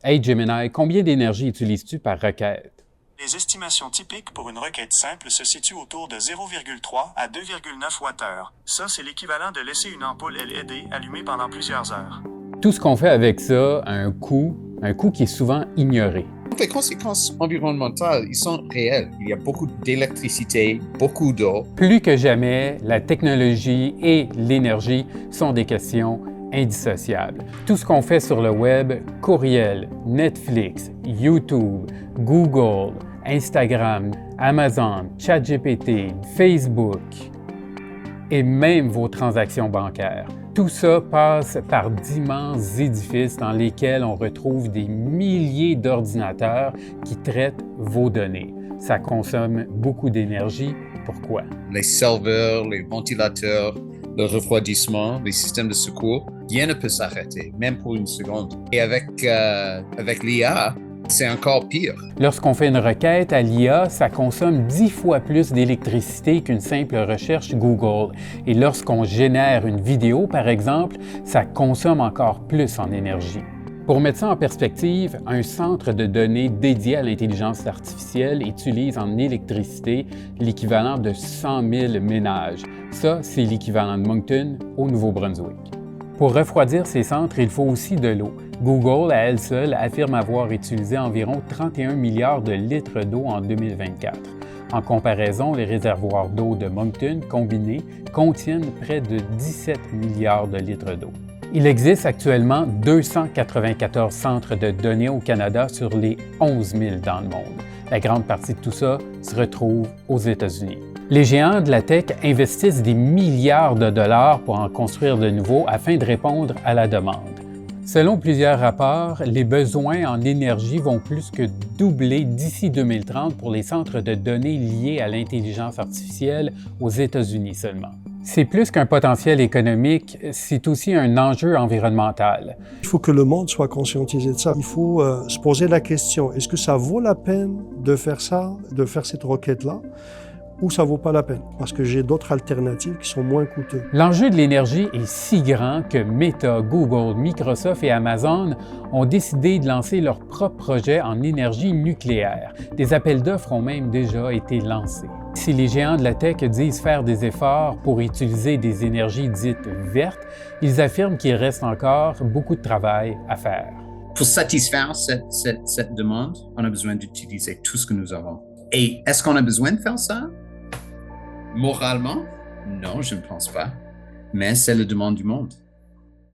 Hey Gemini, combien d'énergie utilises-tu par requête? Les estimations typiques pour une requête simple se situent autour de 0,3 à 2,9 Wh. Ça, c'est l'équivalent de laisser une ampoule LED allumée pendant plusieurs heures. Tout ce qu'on fait avec ça a un coût qui est souvent ignoré. Les conséquences environnementales, ils sont réelles. Il y a beaucoup d'électricité, beaucoup d'eau. Plus que jamais, la technologie et l'énergie sont des questions indissociables. Tout ce qu'on fait sur le web, courriel, Netflix, YouTube, Google, Instagram, Amazon, ChatGPT, Facebook et même vos transactions bancaires. Tout ça passe par d'immenses édifices dans lesquels on retrouve des milliers d'ordinateurs qui traitent vos données. Ça consomme beaucoup d'énergie. Pourquoi? Les serveurs, les ventilateurs, le refroidissement, les systèmes de secours, rien ne peut s'arrêter, même pour une seconde. Et avec l'IA, c'est encore pire. Lorsqu'on fait une requête à l'IA, ça consomme 10 fois plus d'électricité qu'une simple recherche Google. Et lorsqu'on génère une vidéo, par exemple, ça consomme encore plus en énergie. Pour mettre ça en perspective, un centre de données dédié à l'intelligence artificielle utilise en électricité l'équivalent de 100 000 ménages. Ça, c'est l'équivalent de Moncton au Nouveau-Brunswick. Pour refroidir ces centres, il faut aussi de l'eau. Google, à elle seule, affirme avoir utilisé environ 31 milliards de litres d'eau en 2024. En comparaison, les réservoirs d'eau de Moncton combinés contiennent près de 17 milliards de litres d'eau. Il existe actuellement 294 centres de données au Canada sur les 11 000 dans le monde. La grande partie de tout ça se retrouve aux États-Unis. Les géants de la tech investissent des milliards de dollars pour en construire de nouveaux afin de répondre à la demande. Selon plusieurs rapports, les besoins en énergie vont plus que doubler d'ici 2030 pour les centres de données liés à l'intelligence artificielle aux États-Unis seulement. C'est plus qu'un potentiel économique, c'est aussi un enjeu environnemental. Il faut que le monde soit conscientisé de ça. Il faut se poser la question, est-ce que ça vaut la peine de faire ça, de faire cette requête-là, ou ça vaut pas la peine? Parce que j'ai d'autres alternatives qui sont moins coûteuses. L'enjeu de l'énergie est si grand que Meta, Google, Microsoft et Amazon ont décidé de lancer leur propre projet en énergie nucléaire. Des appels d'offres ont même déjà été lancés. Si les géants de la tech disent faire des efforts pour utiliser des énergies dites vertes, ils affirment qu'il reste encore beaucoup de travail à faire. Pour satisfaire cette demande, on a besoin d'utiliser tout ce que nous avons. Et est-ce qu'on a besoin de faire ça? Moralement, non, je ne pense pas. Mais c'est la demande du monde.